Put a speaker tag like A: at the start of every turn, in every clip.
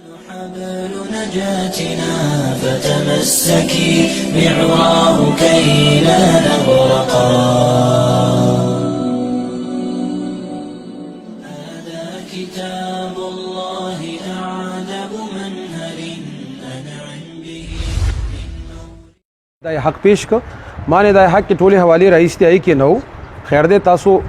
A: حبل نجاتنا فتمسكي بعراه كي لا نغرقا هذا كتاب الله أعذب منهل أنعم به
B: دا حق پیش کو معنی دا حق کی ټوله حواله رئیس ته ای کې نو خیر دې تاسو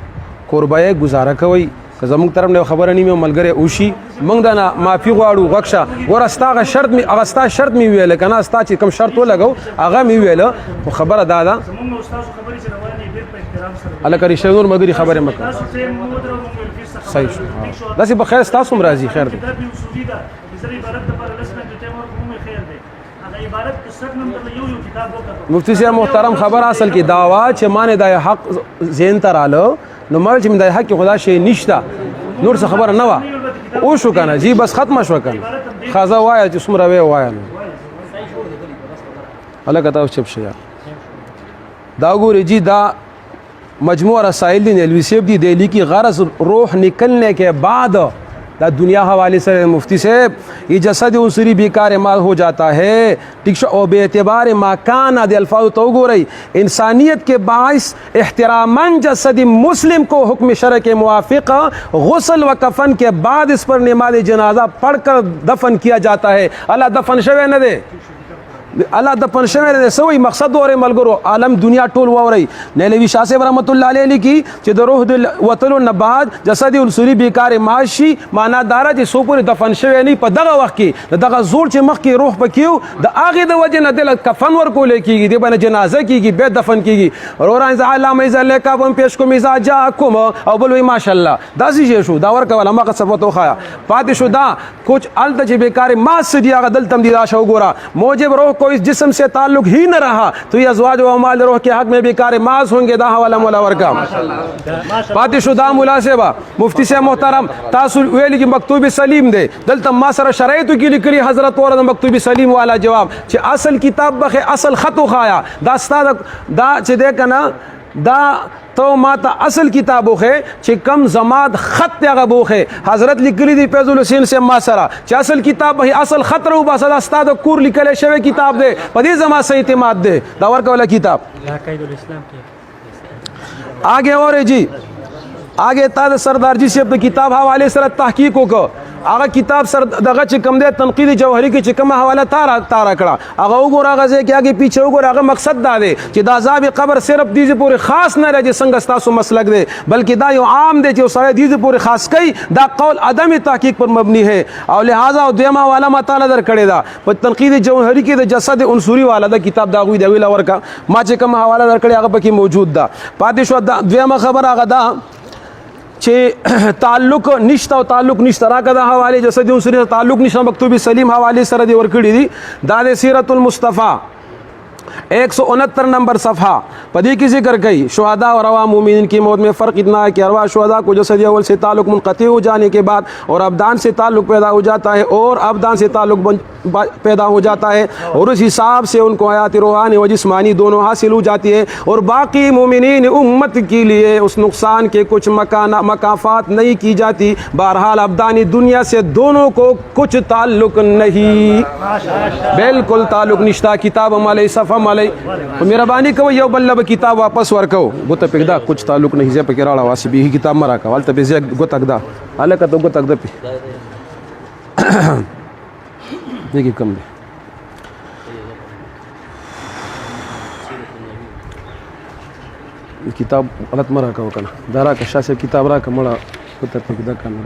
B: قربای گزاره کوي که زموږ طرف نه خبره نیمه ملګری اوشي موږ دا معافي غواړو غښه ورستاغه شرط می اغستا شرط می ویل کنه استا چې کوم شرط ولګو هغه می ویل خو خبره دادا
C: زموږ استاد خبرې چې روانې ډېر په احترام سره
B: الله کري شنور مګری خبره مکه
C: تاسو ته مو درو موږ
B: صحیح شو داسې په خیر تاسو مرضی خیر دی
C: دا به اصولي ده زری عبارت د پر لسمه د ټیم ورکو مو خیر دی هغه عبارت په سر نمبر یو کتاب وکړو
B: مفتی صاحب محترم خبر اصل کی دعوا چې معنی د حق زین تراله نو مال چې د حق خدا شی نشتا نور څه خبره نه وا او شو کنه جی بس ختم شو کنه خازه وایا چې څومره وی وایا الله کتاب چپ شیا دا ګوري جی دا مجموعہ رسائل دی نیلوی صاحب دی دہلی کی غرض روح نکلنے کے بعد دا دنیا حوالے سے مفتی صاحب یہ جسد عنصری بیکار مال ہو جاتا ہے ٹھیک او بے اعتبار مکان دے الفاظ تو گو رہی انسانیت کے باعث احتراما جسد مسلم کو حکم شرع کے موافق غسل و کفن کے بعد اس پر نماز جنازہ پڑھ کر دفن کیا جاتا ہے اللہ دفن شوے نہ دے الله د پنځمه د سوي مقصد ورې ملګرو عالم دنیا ټول ووري نیلوی شاه صاحب رحمت الله علیه لیکي چې د روح د وتلو نه بعد جسد السوری بیکار ماشي معنا دارا چې سو پورې دفن شوی نه په دغه وخت کې دغه زور چې مخ کې روح پکيو د اغه د وجه نه د کفن ورکول کیږي د باندې جنازه کیږي به دفن کیږي اوران ز علامه ز لیکا بم پیش کوم ز جاکم او بل وی ماشاءالله داسې شو دا ورکول ما قصبت وخایا پاتې شو دا کوچ ال د بیکار ما سدي هغه دل تم دي را شو ګورا موجب روح کوئی جسم سے تعلق ہی نہ رہا تو یہ ازواج و اموال روح کے حق میں بیکار ماز ہوں گے دا حوالہ مولا ورکا پاتې شو دا مناسبه مفتی صاحب محترم تاسو ویل کی مکتوب سلیم دے دلته ما سره شرایط کی لیکلی حضرت ور مکتوب سلیم والا جواب چې اصل کتاب بخ اصل خط خایا دا استاد دا چې دې کنا دا تو ماته اصل کتابو ہے چې کم زماد خط هغه بوخه حضرت لیکلی دی فیض الحسین سے ما سره چې اصل کتاب به اصل خط رو بس استاد کور لیکل شوی کتاب دے په دې زما صحیح اعتماد دے دا ورکه ولا کتاب
C: عقاید الاسلام کې
B: آگے اور جی آگے تا سردار جی سے اپنے کتاب حوالے سره تحقیق وکړه هغه کتاب سر دغه چې کم دی تنقید جوهری کې چې کوم حواله تارا کړه هغه وګوره هغه ځکه هغه پیچھے وګوره هغه مقصد دا دی چې د عذاب قبر صرف دې پورې خاص نه راځي څنګه تاسو مسلک دی بلکې دا یو عام دی چې سره دې پورې خاص کوي دا قول عدم تحقیق پر مبنی ہے او لہذا دویمه والا مطالعه در کړی دا په تنقید جوهری کې د جسد عنصری والا دا کتاب دا غوي دی ویلا ورکا ما چې کوم حواله در کړی هغه پکې موجود ده پاتې شو دویمه خبر هغه دا چې تعلق نشته او تعلق نشته راکړه د حواله جسد عنصری تعلق نشته مکتوب سلیم حواله سره دی ورکړی دي دا د سیرت المصطفی 169 نمبر صفحہ پدی کی ذکر گئی شہداء اور عوام مومنین کی موت میں فرق اتنا ہے کہ ارواح شہداء کو جسد اول سے تعلق منقطع ہو جانے کے بعد اور ابدان سے تعلق پیدا ہو جاتا ہے اور ابدان سے تعلق پیدا ہو جاتا ہے اور اس حساب سے ان کو حیات روحانی و جسمانی دونوں حاصل ہو جاتی ہے اور باقی مومنین امت کے لیے اس نقصان کے کچھ مکافات نہیں کی جاتی بہرحال ابدانی دنیا سے دونوں کو کچھ تعلق نہیں بالکل تعلق نشتا کتاب علیہ صفحہ مالی مہربانی کو یو بلب کتاب واپس ورکو گوتا پکدا کچھ تعلق نہیں زے پکې راړه واسي به کتاب مرا کا ولته به زه گوتک دا الکه ته گوتک دا پی دیکي کم دی کتاب غلط مرا کا وکنه دارا کا شاسه کتاب را کا مړه گوتا پکدا کنه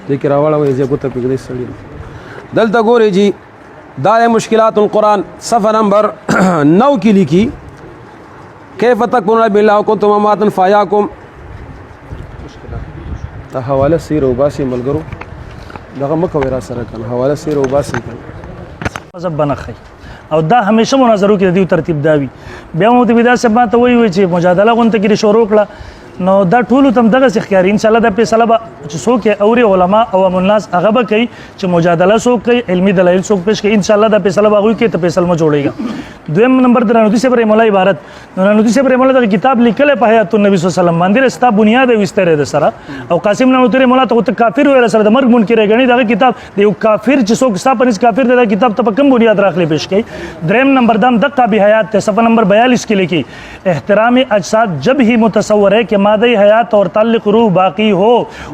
B: ذکر راوړه وې زه ګوته پکې سړی دلته ګوري جی دا مشکلات القرآن صفحہ نمبر 9 کی لکھی کیف تکون بالله کنتم امواتا فاحیاکم دا حواله سیر او باسي ملګرو دغه مکوې را سره کنه حواله سیر او باسي
C: مذهب بنخي او دا همیشه مناظرو کې دیو ترتیب داوي بیا مو ته بدا سبا ته وی چې مجادله غونته کې شروع کړه نو دا ټول تم دغه ښکاری ان شاء الله د فیصله به چې څوک اوري علما او الناس هغه به کوي چې مجادله څوک کوي علمي دلایل څوک پیش کوي ان شاء الله د فیصله به کوي کې ته فیصله مو جوړیږي دویم نمبر د رانوتی صاحب رحم الله عبارت رانوتی صاحب رحم الله د کتاب لیکل په حیات النبی صلی الله علیه وسلم باندې ستا بنیاد وستره ده سره او قاسم رانوتی رحم الله ته کافر ویل سره د مرګ منکر غنی دا کتاب د یو کافر چې څوک ستا پنځ کافر دا کتاب ته په کوم بنیاد راخلی پیش کړي. دریم نمبر دام دقه به حیات ته صفحه نمبر 42 کې لیکي احترام اجساد جب ही मुतसव्वर है कि मादे हयात और ताल्लुक रूह बाकी हो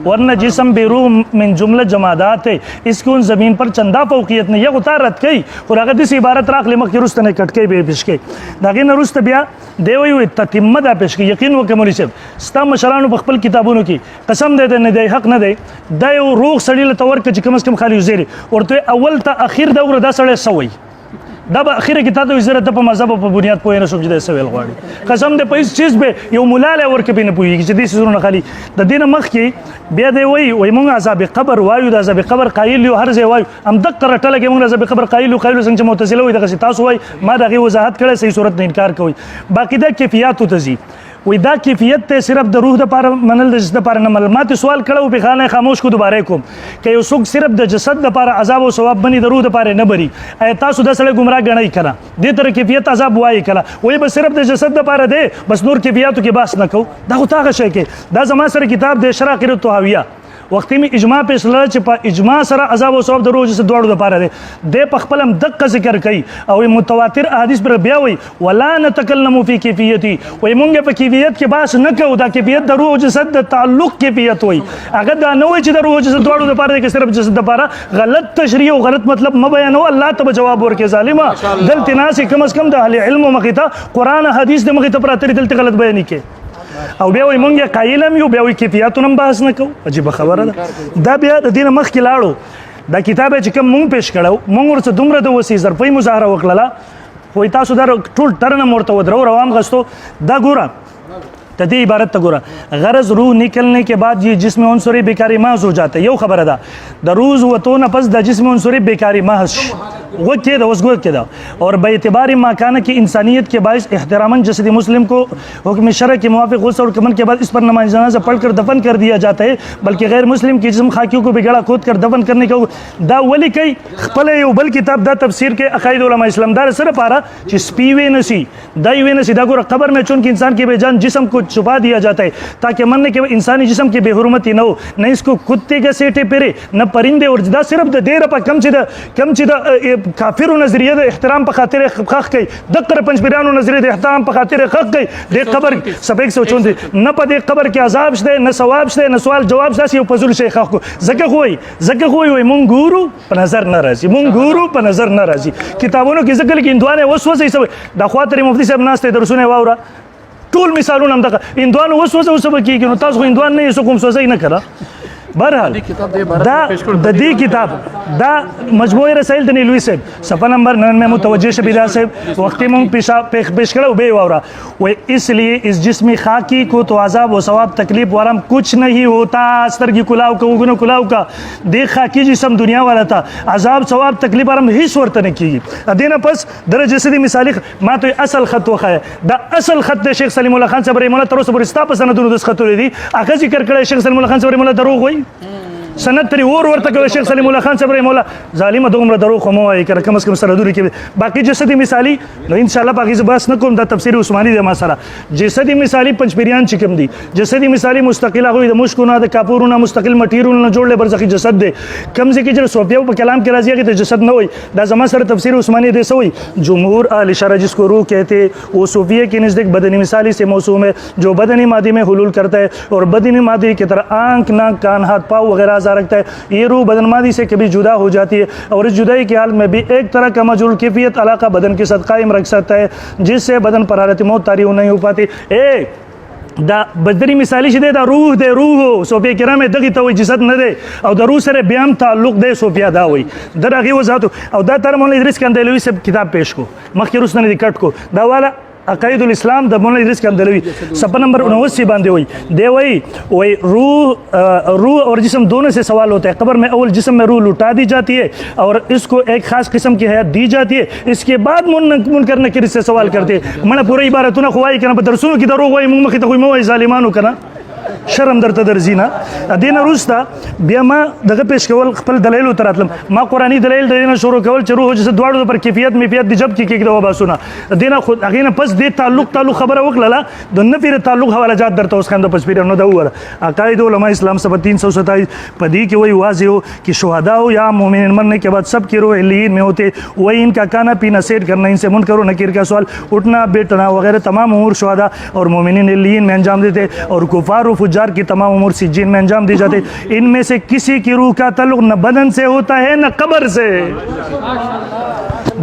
C: वरना जिस्म बेरूह من जुमला जमादात है इसकी उन ज़मीन पर चंदा फौकियत ने यह उतारत कई और अगर इस इबारत राख ले मख रुस्त ने कट के बे पेश के दागे न रुस्त बिया देवई हुई ततिम्मत आ पेश के यकीन व कमली से स्ता मशरान बखपल किताबों की कसम दे दे न दे हक न दे दे रूह सड़ी तवर के कम से कम खाली उजेरी और तो अव्वल ता आखिर दौर दा सड़े सवई دا به اخیره کې تاسو عزت په مذهب په بنیاد پوهه نه شوم چې د سویل غواړي قسم دې په هیڅ چیز به یو مولاله ورکه به نه پوهیږي چې دې سيزونه خالي د دین مخ کې بیا دی وای مونږ عذاب قبر وایو د عذاب قبر قایل یو هر ځای وایو هم دقه رټل کې مونږ عذاب قبر قایل څنګه چې معتزله وای دغه تاسو وای ما دغه وضاحت کړه صحیح صورت نه انکار کوي باقی د کیفیت ته زی وې دا کیفیت ته صرف د روح د لپاره منل د جسد لپاره نه معلومات سوال کړه په خانه خاموش کو دوباره کوم که یو څوک صرف د جسد لپاره عذاب او ثواب بني د روح لپاره نه بری تاسو د سړی گمراه غنئ کړه دې تر کیفیت عذاب وایي کړه وې به صرف د جسد لپاره دی بس نور کیفیتو کې بحث نه کو دا خو تاغه شي کې دا زما سره کتاب د شرح قرۃ الطحاویہ وختي می اجماع په سره چې په اجماع سره عذاب او ثواب د روح جسد دوړو لپاره دی د په خپل هم دقه ذکر کوي او متواتر احادیث پر بیا وي ولا نتکلم فی کیفیتی وای مونږ په کیفیت کې بحث نه کوو دا کیفیت د روح جسد د تعلق کیفیت وي اگر دا نه وي چې د روح جسد دوړو لپاره کې صرف جسد لپاره غلط تشریح او غلط مطلب ما بیانو الله ته جواب ورکړي ظالما دلته ناس کم از کم د اهل علم مخیته قران حدیث د مخیته پراته دلته غلط بیان کې او بیا وای مونږه قایلم یو بیا وای کیفیتونو بحث نه کوو عجیب خبره ده دا بیا د دین مخ کې لاړو دا کتاب چې کوم مونږ پیش کړو مونږ ورته دومره د وسی ظرفي مظاهره وکړه خو تاسو دا ټول ټرنه مرته ودرو روان غستو دا ګوره تدی عبارت ته ګوره غرض روح نکلنے کے بعد یہ جسم عنصری بیکاری محض ہو جاتا ہے یو خبره ده د روز وتو نه پس د جسم عنصری بیکاری محض وہ کہہ دا وسگو کہہ دا اور بے اعتبار ماکانہ کی انسانیت کے باعث احتراماً جسد مسلم کو حکم شرع کے موافق غسل اور کفن کے بعد اس پر نماز جنازہ پڑھ کر دفن کر دیا جاتا ہے بلکہ غیر مسلم کی جسم خاکیوں کو بگڑا کھود کر دفن کرنے کا دا ولی کئی خپل یو بل کتاب دا تفسیر کے عقائد علماء اسلام دار سره پارا چې سپیوي نسی دای وی نسی دا ګور قبر میں چون کہ انسان کے بے جان جسم کو چھپا دیا جاتا ہے تاکہ مننے کے انسانی جسم کی بے حرمتی نہ ہو نہ اس کو کتے کے سیٹے پھرے نہ پرندے اور دا صرف د دیر په کم چې د کافرو نظریه د احترام په خاطر خخ کوي دغه پنځبیرانو نظریه د احترام په خاطر خخ کوي د قبر سبق سوچون دي نه په دې قبر کې عذاب شته نه ثواب شته نه سوال جواب شته یو فضل شي خخ کو زکه وای مونږ ګورو په نظر نه راځي مونږ ګورو په نظر نه راځي کتابونو کې ذکر کې اندوانه وسوسه سوي د خاطر مفتی صاحب ناشته درسونه واوره ټول مثالونه هم دغه اندوان وسوسه کیږي نو تاسو اندوان نه یې کوم سوسه نه کړه بہرحال دا د دې کتاب دا مجموعه رسائل د نیلوی صاحب صفحہ نمبر 99 متوجہ شبیرہ صاحب وقتی مونږ پیش کړو به واورا و اس لیے اس جسم خاکی کو تو عذاب و ثواب تکلیف ورم کچھ نہیں ہوتا سترګي کلاو کو وګونو کلاو کا د خاکی جسم دنیا والا تا عذاب ثواب تکلیف ورم هیڅ ورته نه کیږي ادینه پس درجه سدي مثالی ما ته اصل خط وخه دا اصل خط د شیخ سلیم الله خان صاحب رحمه الله تر اوسه پورې ستا په سندونو د خطو لري هغه ذکر کړی شیخ سلیم الله خان صاحب رحمه الله دروغ وایي سند تری ورته کوي شیخ سلیم الله خان صاحب رحمه الله ظالم دومره دروغ مو وایي کړه کم از کم سره دوری کې باقی جسدی مثالی نو ان شاء الله باقی بس نه کوم دا تفسیر عثماني د ما سره جسدی مثالی پنځپیریان چې کوم دي جسدی مثالی مستقله غوي د مشکونه د کاپورونه مستقل مټیریال نه جوړل برزخی جسد دی کم ځکه چې صوفیا په کلام کې راځي چې جسد نه وي دا زما سره تفسیر عثماني دی سوی جمهور اهل شرع جس کو روح کہتے وہ صوفیہ کے نزدیک بدنی مثالی سے موسوم ہے جو بدنی مادی میں حلول کرتا ہے اور بدنی مادی کی طرح آنکھ ناک کان ہاتھ پاؤں وغیرہ اعضاء رکھتا ہے یہ روح بدن مادی سے کبھی جدا ہو جاتی ہے اور اس جدائی کے حال میں بھی ایک طرح کا مجهول کیفیت علاقہ بدن کے ساتھ قائم رکھ سکتا ہے جس سے بدن پر حالت موت طاری نہیں ہو پاتی دا بدنی مثالی شده دا روح ده روح صوفیا کرام دغه ته جسد نه ده او د روح سره بیا هم تعلق ده صوفیا دا وای درغه وضاحت او دا تر مولا ادریس کندلوی سب کتاب پیش کو مخکې روس نه کټ کو دا والا عقائد الاسلام د مولا ادریس کندلوی صفحہ نمبر 79 باندې وای دی وای روح اور جسم دونوں سے سوال ہوتا ہے قبر میں اول جسم میں روح لٹا دی جاتی ہے اور اس کو ایک خاص قسم کی حیات دی جاتی ہے اس کے بعد منکر نکیر سے سوال کرتے ہیں مړه پوره عبارتونه خوای کنه په درسونو کې درو وای موږ مخې ته وای مو ظالمانو کنه شرم درته درځي نه. دې نه وروسته بیا ما دغه پیش کول خپل دلایلو ته راتلم. ما قرآني دلایل د دې نه شروع کول چې روح جسد دواړو پر کیفیت میفیت د جب کې کېږدو وباسونه. دې نه خود هغې نه پس دې تعلق خبره وکړله د نفي د تعلق حواله جات درته اوس خاندو پس پیرانو دا وویله. عقاید علماء اسلام سبا 327 په دې کې وایي واضح ہو کہ شہداء یا مومنین مرنے کے بعد سب کی روح علیین میں ہوتے وہی ان کا کھانا پینا سیر کرنا ان سے منکر و نکیر کا سوال اٹھنا بیٹھنا وغیرہ تمام امور شہداء اور مومنین علیین میں انجام دیتے اور کفار و فجار کی تمام امور سجین میں انجام دی جاتے. ان میں سے کسی کی روح کا تعلق نہ بدن سے ہوتا ہے نہ قبر سے.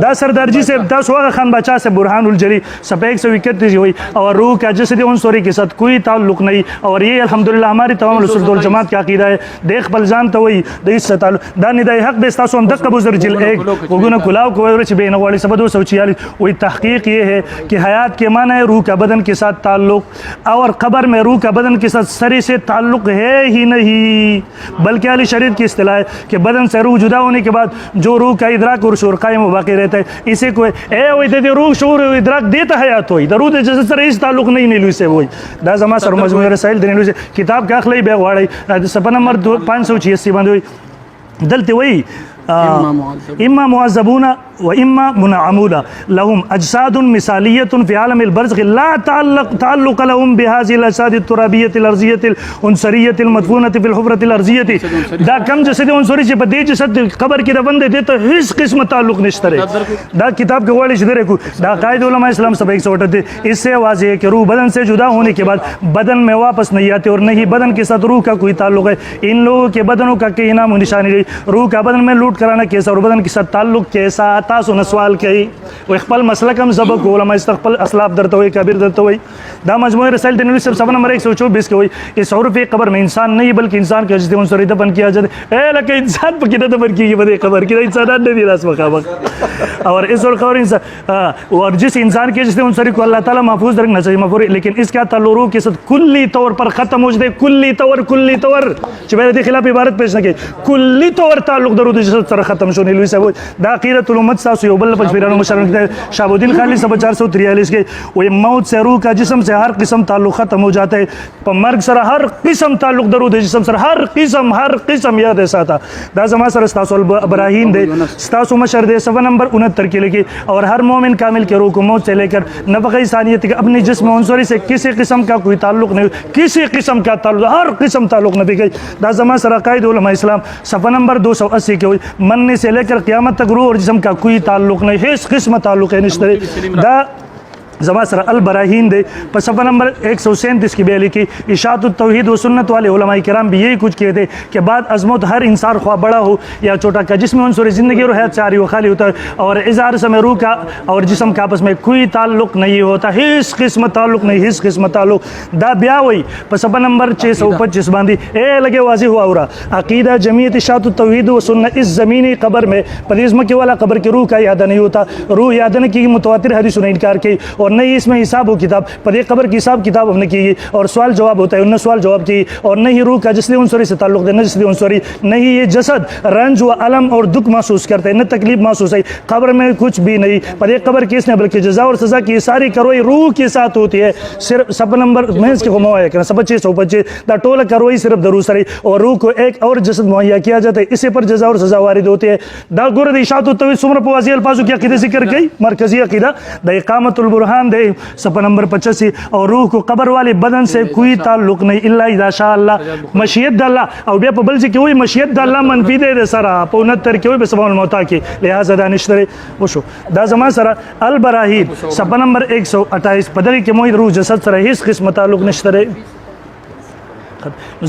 C: دا سردار جی سے تاسو هغه خان بچا سے برهان الجلی صفحہ 131 ہوئی اور روح کا جسد عنصری کے ساتھ کوئی تعلق نہیں. اور یہ الحمدللہ ہماری تمام السنت والجماعت کا عقیدہ ہے. دیکھ بل جان تو وہی د اس تعلق دا ندای حق د تاسو هم دغه بزرگ جل ایک وګونه کلاو کوي چې بین والی سبد 246 وہی تحقیق یہ ہے کہ حیات کے معنی ہے روح کا بدن کے ساتھ تعلق اور قبر میں روح کا بدن کے ساتھ سرے سے تعلق ہے ہی نہیں بلکہ اہل شریعت کی اصطلاح ہے کہ بدن سے روح جدا ہونے کے بعد جو روح کا ادراک اور شعور قائم و باقی رہتا ہے اسے کو روح شعور و ادراک دیتا حیات ہوئی ضرور جسد سره هیڅ تعلق نه نیلوي سے وای. دا زما سره مجموعه رسائل د نیلوي کتاب کا اخلي به غواړي صفحه نمبر 586 باندې وای دلته وای اما معذبون و اما منعمون لهم اجساد مثاليه في عالم البرزخ لا تعلق لهم بهذه الاجساد الترابيه الارضيه العنصريه المدفونه في الحفره الارضيه. دا کم جسد عنصری چې په دې جسد قبر کې دفن دي ته هیڅ قسم تعلق نشته. دا کتاب کے غواړي چې درکو دا قائد علماء اسلام سب 138 اس سے واضح ہے کہ روح بدن سے جدا ہونے کے بعد بدن میں واپس نہیں آتے اور نہیں بدن کے ساتھ روح کا کوئی تعلق ہے. ان لوگوں کے بدنوں کا کوئی نام و نشانی نہیں. روح کا بدن میں لوٹ کرانا کیسا اور بدن کے ساتھ تعلق کیسا تاسو نه سوال کوي او خپل مسلک هم سبق علماء استقبال اسلاف درته وي کبیر درته وي. دا مجموعه رسائل د نبی صاحب نمبر 124 کے وي اس عرف قبر میں انسان نہیں بلکہ انسان کا جسد عنصری دفن کیا جاتا ہے. اے لکه انسان په کې دفن کیږي په قبر کې انسانان نه دي راس مخامخ اور اس اور قبر انسان اور جس انسان کے جسد عنصری کو اللہ تعالی محفوظ رکھنا چاہیے مفروض لیکن اس کا تعلق روح کے ساتھ کلی طور پر ختم ہو جائے. کلی طور چې به د خلاف عبارت پیش نه کوي کلی طور تعلق درود جسد سره ختم شو نیلوي صاحب دا عقیدۃ الامت تاسو یو بل پنځپیرانو مشران کتاب شهاب الدین خالص صفحہ 443 کے وہ موت سے روح کا جسم سے ہر قسم تعلق ختم ہو جاتا ہے. پر مرگ سره ہر قسم تعلق درود جسم سره ہر قسم یاد ہے ساتا. دا زما سره استاسو ابراہیم دے استاسو مشر دے صفحہ نمبر 69 کے لکھے اور ہر مومن کامل کے روح کو موت سے لے کر نفخ ثانیت کے اپنے جسم عنصری سے کسی قسم کا کوئی تعلق نہیں کسی قسم کا تعلق ہر قسم تعلق نہ بھی گئی. دا زما سره قائد علماء اسلام صفحہ نمبر 280 کے مرنے سے لے کر قیامت تک روح اور جسم کا کوئی تعلق نہیں ہیڅ قسم تعلق ہے نشته. دا زما سره البراہین دے پر صفحہ نمبر 137 کی بے لکھی اشاعت التوحید و سنت والے علماء کرام بھی یہی کچھ کہتے کہ بعد عظمت ہر انسان خواہ بڑا ہو یا چھوٹا کا جسم عنصر زندگی اور حیات ساری و خالی ہوتا ہے اور اظہار سمے روح کا اور جسم کا آپس میں کوئی تعلق نہیں ہوتا ہیڅ قسم تعلق نہیں ہیڅ قسم تعلق. دا بیا وئی پر صفحہ نمبر 625 باندھی اے لگے واضح ہوا اورا عقیدہ جمعیت اشاعت التوحید و سنت اس زمینی قبر میں پدیزم کے والا قبر کی روح کا یادہ نہیں ہوتا. روح یادہ کی متواتر حدیث نے انکار کی اور نہیں اس میں حساب و کتاب پدے قبر کی حساب کتاب ہم نے کی اور سوال جواب ہوتا ہے انہیں سوال جواب کی اور نہیں روح کا جسد عنصری سے تعلق ہے نہ جسد عنصری نہیں یہ جسد رنج و علم اور دکھ محسوس کرتے ہیں نہ تکلیف محسوس ہے. قبر میں کچھ بھی نہیں پدے قبر کس نے بلکہ جزا اور سزا کی ساری کروئی روح کے ساتھ ہوتی ہے. صرف سب نمبر محض کے مہیا کرنا سب 625 دا ٹول کروئی صرف دروس ہے اور روح کو ایک اور جسد مہیا کیا جاتا ہے اسی پر جزا اور سزا وارد ہوتی ہے. دا گرد اشاعت التوحید سمر پوازی الفاظوں کی عقیدہ ذکر کی مرکزی عقیدہ دا اقامت البرہان دے صفحہ نمبر 85 اور روح کو قبر والے بدن سے کوئی تعلق نہیں الا اذا شاء اللہ مشیت اللہ اور بیا په بل چې کوئی مشیت اللہ منفی دے سره په 69 کې وي په سبحان الموتا کې لہذا دانشتره وشو. دا زما سره البراهین صفحہ نمبر 128 بدل کې موږ روح جسد سره هیڅ قسم تعلق نشته.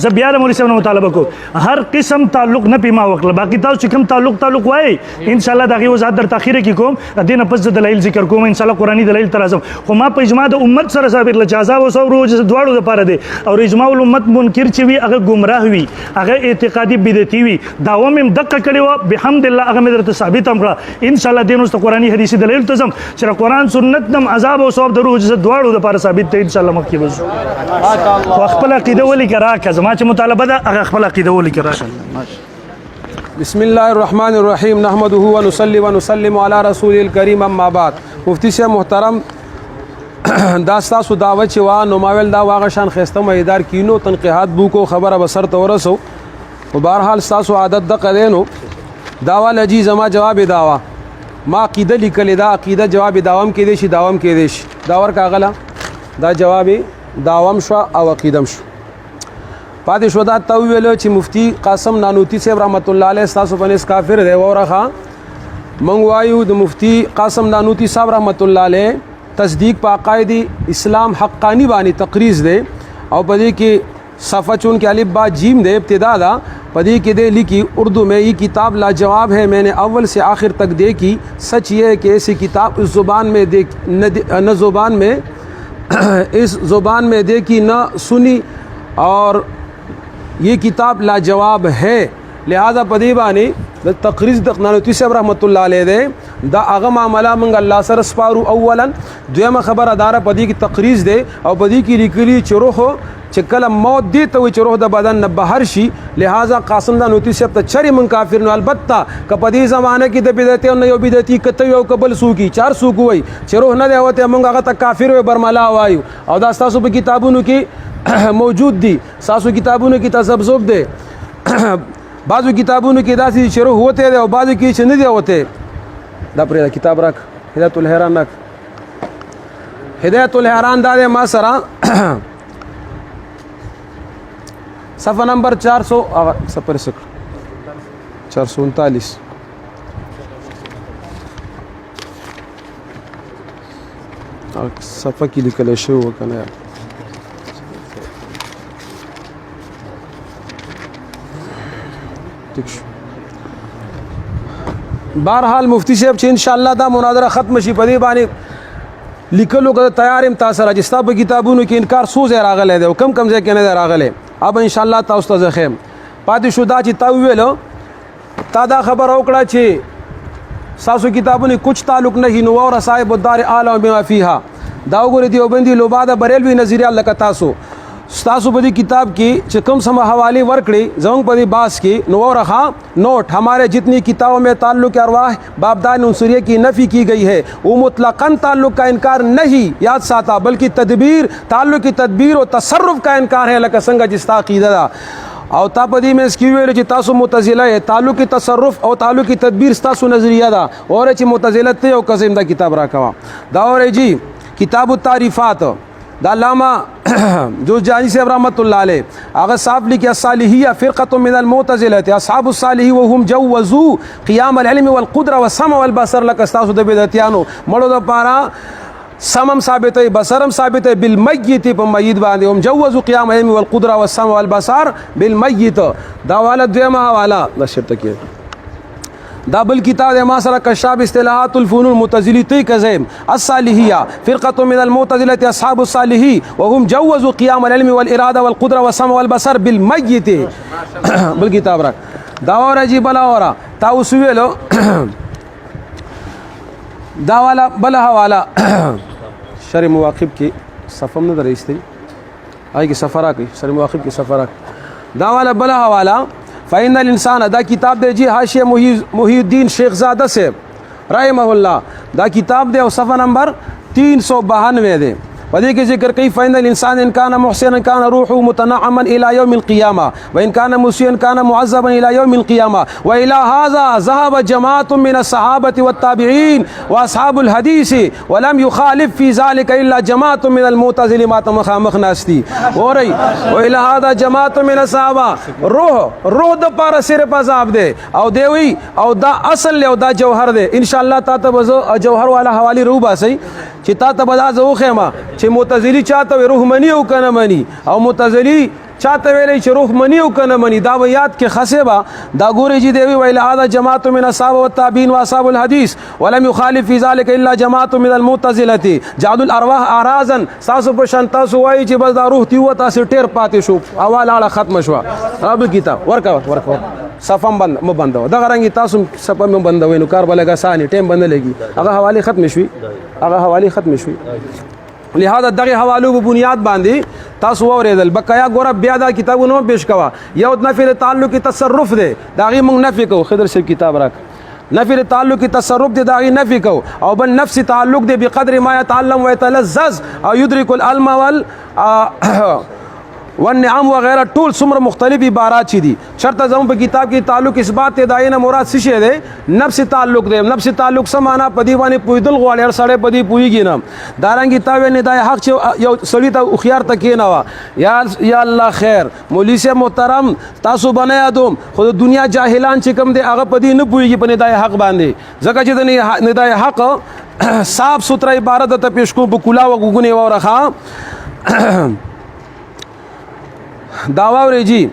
C: زه بیا د مولوي صاحب نه مطالبه کوم هر قسم تعلق نه پیما وکړه باقي تاسو چې کوم تعلق وایي ان شاء الله دغه وضاحت در تاخیر کې کوم دې نه پس دلایل ذکر کوم ان شاء الله قرآني دلایل تر اعظم خو ما په اجماع د امت سره ثابت ل جزا او صبر او دواړو لپاره دی او اجماع الامت منکر چې وي هغه گمراه وي هغه اعتقادي بدعتي وي داوم هم دقه کړي و بحمد الله هغه مې درته ثابت هم کړه ان شاء الله دین واست قرآني حدیث دلایل تزم چې قرآن سنت نم عذاب او صبر د روح دواړو لپاره ثابت دی ان شاء الله مخکې وځو خو خپل عقیده ولي کرا که زما چې بدا اخبل عقیدہ وہ لکھ رہا.
B: بسم اللہ الرحمن الرحیم نحمده ونصلی ونسلم علی رسول الکریم اما بعد. مفتی صاحب محترم دا ستاسو دعوت چې وا نو ماویل دا واغه شان خسته میدار کینو تنقیحات بو کو خبره بسر ته ورسو او بهرحال ستاسو عادت د قدینو داوا لجی زما جواب داوا ما عقیده لیکل دا عقیده جواب داوام کې دي شي داوام کې دي شي داور کاغلا دا جواب داوام شو او عقیدم شو پاتې شو دا تو ویلو چې مفتی قاسم نانوتی صاحب رحمت الله علیه ستاسو باندې کافر دی ورخه مونږ وایو د مفتی قاسم نانوتی صاحب رحمت الله علیه تصدیق په عقاید اسلام حقانی باندې تقریز دی او پدې کې صفحہ چون کے الف با جیم دے ابتدا دا پدې کې دے لکھی اردو میں یہ کتاب لاجواب ہے میں نے اول سے آخر تک دیکھی سچ یہ ہے کہ ایسی کتاب اس زبان میں نہ زبان میں اس زبان میں دیکھی نہ سنی اور یہ کتاب لاجواب ہے لہذا پدې باندې تقریز د نانوتی صاحب رحمت الله علیه دی دا هغه معاملہ موږ الله سره سپارو اولا دویمه خبر اداره پدې کې تقریز دی او پدې کې لیکلي چې روح چې کله موت دی ته چې روح د بدن نه بهر شي لہذا قاسم نانوتی صاحب ته چری من کافر نو البته ک پدې زمانه کې د بدعت او یو بدعتي کته یو قبل سوکی چار سوک وای چې روح نه دی وته موږ هغه ته کافر و برملا وایو او دا تاسو په کتابونو کې موجود دي تاسو کتابونو کې تذبذب دی بعضو کتابونو کې داسې چې روح ہوتے دی او بعضو کې چې نه دی ہوتے دا پرې کتاب راک هدایت الحیران راک هدایت الحیران دا دی ما سره صفحه نمبر 400 سفر سکر 439 صفحه کې لیکل شوی وکنه بہرحال مفتی صاحب چې ان شاء الله دا مناظره ختم شي په دې باندې لیکلو که تیار ام تاسو را چې تاسو په کتابونو کې انکار سوز راغلی دی او کم ځای کې نه راغلی اب ان شاء الله تاسو ته زخم پاتې شو دا چې تا ویلو تا دا خبر وکړه چې تاسو کتابونو کچھ تعلق نه نو اور صاحب الدار عالم بما فيها دا وګورئ دیوبندي لوباده بریلوی نظریه لکه تاسو ستاسو په دې کتاب کې چې کوم سم حواله ورکړي زموږ په دې باس کې نو ورخه نوٹ ہمارے جتنی کتابوں میں تعلق ارواح بابدان عنصریہ کی نفی کی گئی ہے وہ مطلقاً تعلق کا انکار نہیں یاد ساتا بلکہ تدبیر تعلق کی تدبیر و تصرف کا انکار ہے لکه څنګه چې ستا عقیده ده او تا په دې مې سکي ویل چې تاسو معتزله تعلق کی تصرف او تعلق کی تدبیر ستاسو نظریه ده اور چې معتزله ته او قسم دا کتاب راکوا دا اور جی کتاب التعریفات دا علامہ جو جانی صاحب رحمت اللہ علیہ اگر صاحب لکھے الصالحیہ فرقۃ من المعتزلہ اصحاب الصالح وهم جوزوا قیام العلم والقدرة والسمع والبصر لك استاسو د بدعتیانو مړو د پاره سمم ثابت ہے بصرم ثابت ہے بالمیت په میت باندې هم جوزوا قیام العلم والقدرة والسمع والبصر بالمیت دا والا دیمه حواله د شرط کې دا بل کتاب د ما سره کشاف اصطلاحات الفنون المعتزلی تی کزم الصالحیہ فرقۃ من المعتزلة اصحاب الصالح وهم جوزوا قیام العلم والاراده والقدره والسمع والبصر بالمیت بل کتاب را دا اور عجیب بلا اور تاسو ویلو دا والا بل حواله شر مواقب کې صفم نه درېستي آی کې سفرا کې شر مواقب کې سفرا دا والا بل حواله فإن الانسان دا کتاب دے جی حاشیہ محی الدین شیخ زادہ سے رحمہ اللہ دا کتاب دے اور صفحہ نمبر 392 دے ودی کے ذکر کئی فإن الانسان ان كان محسنا كان روحه متنعما الى يوم القيامه وان كان مسيئا كان معذبا الى يوم القيامه والى هذا ذهب جماعه من الصحابه والتابعين واصحاب الحديث ولم يخالف في ذلك الا جماعه من المعتزله ما مخامخ ناستي اوري والى هذا جماعه من الصحابه روح د پار صرف عذاب دے او دیوی او دا اصل له دا جوهر دے ان شاء الله تا ته جوهر والا حوالی رو باسي چې تا ته بدا زو خیمه چې معتزلی چاته روح منی او کنه منی او معتزلی چاته ویلې چې روح منی او کنه منی دا یاد کې خسبا دا ګوري چې دی ویل هذا جماعه من اصحاب والتابعين واصحاب الحديث ولم يخالف في ذلك الا جماعه من المعتزله جعلوا الارواح اراضا ساسو په شانتا سو وای چې بس دا روح دی وتا سي ټیر پاتې شو اواله ختم شو رب کتاب ورکا صفم بند م بندو دا غرانګي تاسو صفم م بندوي نو کار بلګه ساني ټیم بند لګي هغه حواله ختم شوي هغه حواله ختم شوي لہذا دغه حوالو په بنیاد باندې تاسو اوریدل بقایا ګوره بیا دا کتابونو پیش کوا یو نفي تعلق تصرف دی دا غي موږ نفي کو خضر صاحب کتاب راک نفی تعلق کی تصرف دے داغی نفی کو او بل نفس تعلق دے بقدر ما يتعلم ويتلذذ او يدرك العلم والنعم وغیرہ ټول څومره مختلف عبارات چي دي شرط زمو په کتاب کې تعلق اثبات ته داینه مراد څه شه ده نفس تعلق ده نفس تعلق سمانا پدی باندې پویدل غواړي هر سړی پدی پویږي نه دارنګ کتاب نه دای حق چې یو سړی ته خيار تکې نه وا یا الله خیر مولوی سے محترم تاسو بنیا دوم خو دنیا جاهلان چې کوم دي هغه پدی نه پویږي په دای حق باندې ځکه چې د دای حق صاف سوتره عبارت ته پیش کو بکولا وګونه ورخه دعوی جی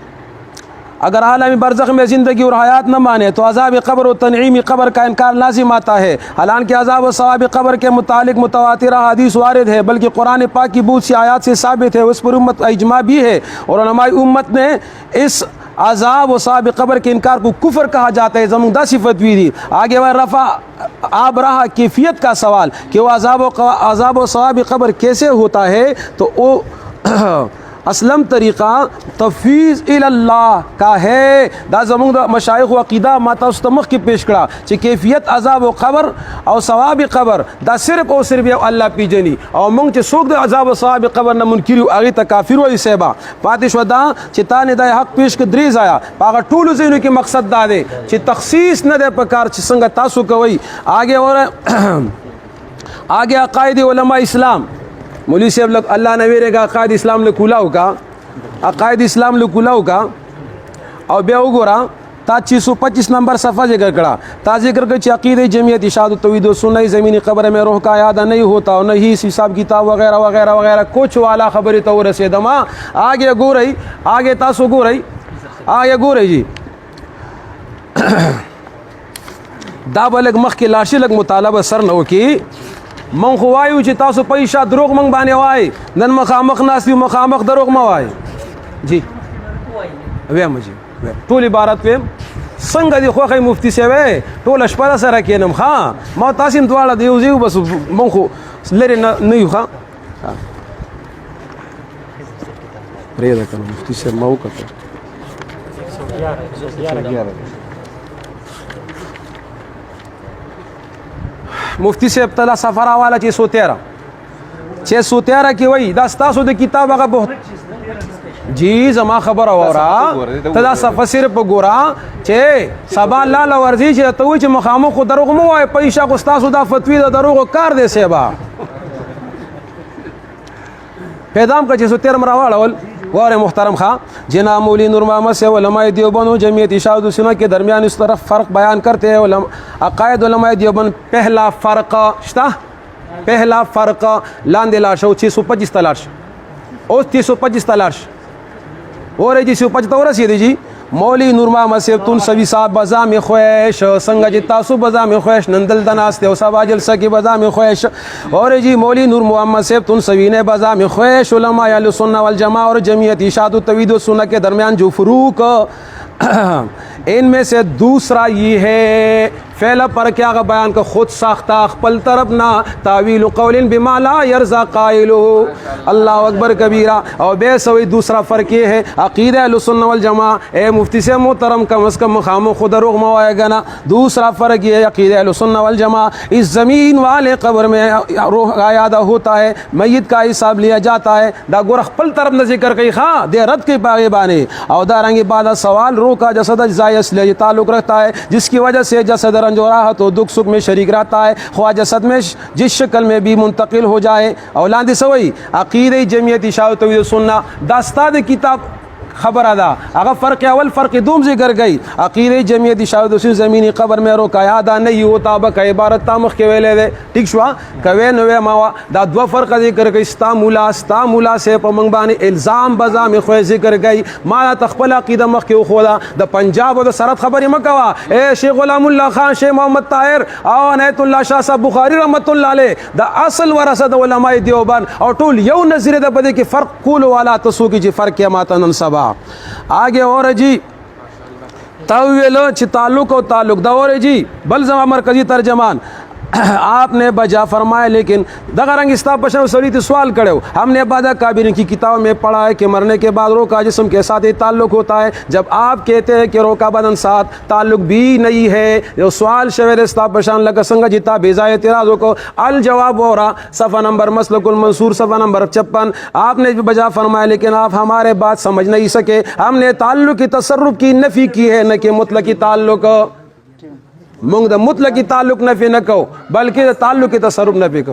B: اگر عالم برزخ میں زندگی اور حیات نہ مانے تو عذاب قبر و تنعیم قبر کا انکار لازم آتا ہے حالانکہ عذاب و ثواب قبر کے متعلق متواتر حدیث وارد ہے بلکہ قرآن پاک کی بہت سی آیات سے ثابت ہے اس پر امت اجماع بھی ہے اور علماء امت نے اس عذاب و ثواب قبر کے انکار کو کفر کہا جاتا ہے زمودہ صفت بھی دی آگے وہ رفع آپ رہا کیفیت کا سوال کہ وہ عذاب و ثواب قبر کیسے ہوتا ہے تو وہ اسلم طریقہ تفویض اللہ کا ہے دا زمونږ د مشایخ و عقیده ما تاسو ته مخکې پیش کړه چې کیفیت عذاب و قبر او ثواب قبر دا صرف او صرف یو الله پیژني او موږ چې څوک د عذاب و ثواب قبر نه منکر یو هغه ته کافر وایي سیبا پاتې شو دا چې تا نه د حق پیش کړ درې ځای هغه ټولو ځینو کې مقصد دا دی چې تخصیص نه دی پکار چې څنګه تاسو کوي آگے عقائد علماء اسلام مولوی صاحب لگ اللہ نویرے گا عقائد اسلام لکولاو کا عقائد اسلام لکولاو کا او بیا وګورا تا 625 نمبر صفحہ ذکر کرا تا ذکر کر عقید جمعیت اشاعت التوحید و سنت زمینی قبر میں روح کا یاد نہیں ہوتا اور نہیں حساب کتاب وغیرہ وغیرہ وغیرہ کچھ والا خبر تو رسیدما آگے ګورئ آگے تاسو ګورئ آگے ګورئ جی دا بلګ مخ کې لاشي لګ مطالبه سر نو کی من خو وایو چې تاسو پیسې دروغ من باندې وای نن مخامخ ناسي مخامخ دروغ ما وای جی ویم جی ټول عبارت ویم څنګه دی خوخه مفتی سوي ټول شپه سره کینم ها ما تاسو دواړه دیو زیو بس من خو لري نه یو ها پرېدا کنه مفتی سره ما وکړه مفتی صاحب تلا سفر حواله 613 کې وای دا تاسو د کتاب هغه بہت جی زما خبر اورا تدا صفه صرف ګورا چې سبا الله لورزي چې ته چې مخامخ دروغ مو وای پیسې کو تاسو دا فتوی د دروغ کار دی سیبا پیدام کا 613 مراوال غور محترم خواہ جناب مولوی نور محمد سے علماء دیوبند و جمعیت اشاعت السنت کے درمیان اس طرف فرق بیان کرتے ہیں عقائد علماء دیوبند پہلا فرق شتا پہلا فرق لاندے لارش 625 تلارش او 325 تلارش اور جی 625 تو رسیدی جی مولوی نور محمد سے تون سوی صاحب بزا میں خویش سنگ جی تاسو بزا میں خویش نندل دناستے و سبا جلسہ کی بزا میں خویش اور جی مولوی نور محمد سے تون سوی نے بزا میں خویش علماء اہل سنت والجماعہ اور جمعیت اشاعت التوحید و سنت کے درمیان جو فروق ان میں سے دوسرا یہ ہے فعلا پر کیا بیان کا خود ساختہ خپل طرف نہ تعویل قول بما لا يرضى قائله اللہ اکبر کبیرہ اور بے سوئی دوسرا فرق یہ ہے عقیدہ اہل سنت والجماعہ اے مفتی سے محترم کم از کم مقام خود روغ موائے گا نا دوسرا فرق یہ ہے عقیدہ اہل سنت والجماعہ اس زمین والے قبر میں روح عیادہ ہوتا ہے میت کا حساب لیا جاتا ہے دا گور خپل طرف نہ ذکر کئی خواہ دے رد کے باغی بانے اور دارنگی بعد سوال روح کا جسد اجزاء اصلیہ تعلق رکھتا ہے جس کی وجہ سے جسد رنج و راحت و دکھ سکھ میں شریک رہتا ہے خواہ جسد میں جس شکل میں بھی منتقل ہو جائے اولاد سوئی عقیدہ جمعیت اشاعت توحید سنت داستاد کتاب خبر ادا اگر فرق اول فرق دوم ذکر گئی عقیدہ جمعیت اشاعت توحید زمینی قبر میں رو کا یادا نہیں ہوتا بک عبارت تامخ کے ویلے دے ٹھیک شوا کوي نو ما دا دو فرق ذکر گئی استا مولا سے پمنګ باندې الزام بزا میں خو ذکر گئی ما تخپل عقیدہ مخ کے خدا د پنجاب او د سرحد خبر مکوا اے شیخ غلام الله خان شیخ محمد طاهر او عنایت الله شاه صاحب بخاری رحمت الله علیه دا اصل ورثه د علماء دیوبند او ټول یو نظر د بده کې فرق کول والا تسو کی فرق یا مات ننصبا آگے اور جی تاویلو چھ تعلق و تعلق دا اور جی بل زمان مرکزی ترجمان आपने बजा फरमाया लेकिन दगरंग इस्ता पशन सलीत सवाल करे हमने बादा काबिर की किताब में पढ़ा है कि मरने के बाद रोका जिस्म के साथ ही ताल्लुक होता है। जब आप कहते हैं कि रोका बदन साथ ताल्लुक भी नहीं है, जो सवाल शवेर इस्ता पशान लगा संग जिता बेजाए तेराजों को अल जवाब हो रहा सफ़ा नंबर मसलकुल मंसूर सफ़ा नंबर 56 आपने भी बजा फरमाया लेकिन आप हमारे बात समझ नहीं सके। हमने ताल्लुक की तसर्रुफ की नफ़ी की है न कि मुतलक की ताल्लुक मुतलक की ताल्लुक नफ़ी न कहो बल्कि ताल्लुक की तसर्रुफ नफ़ी कहो।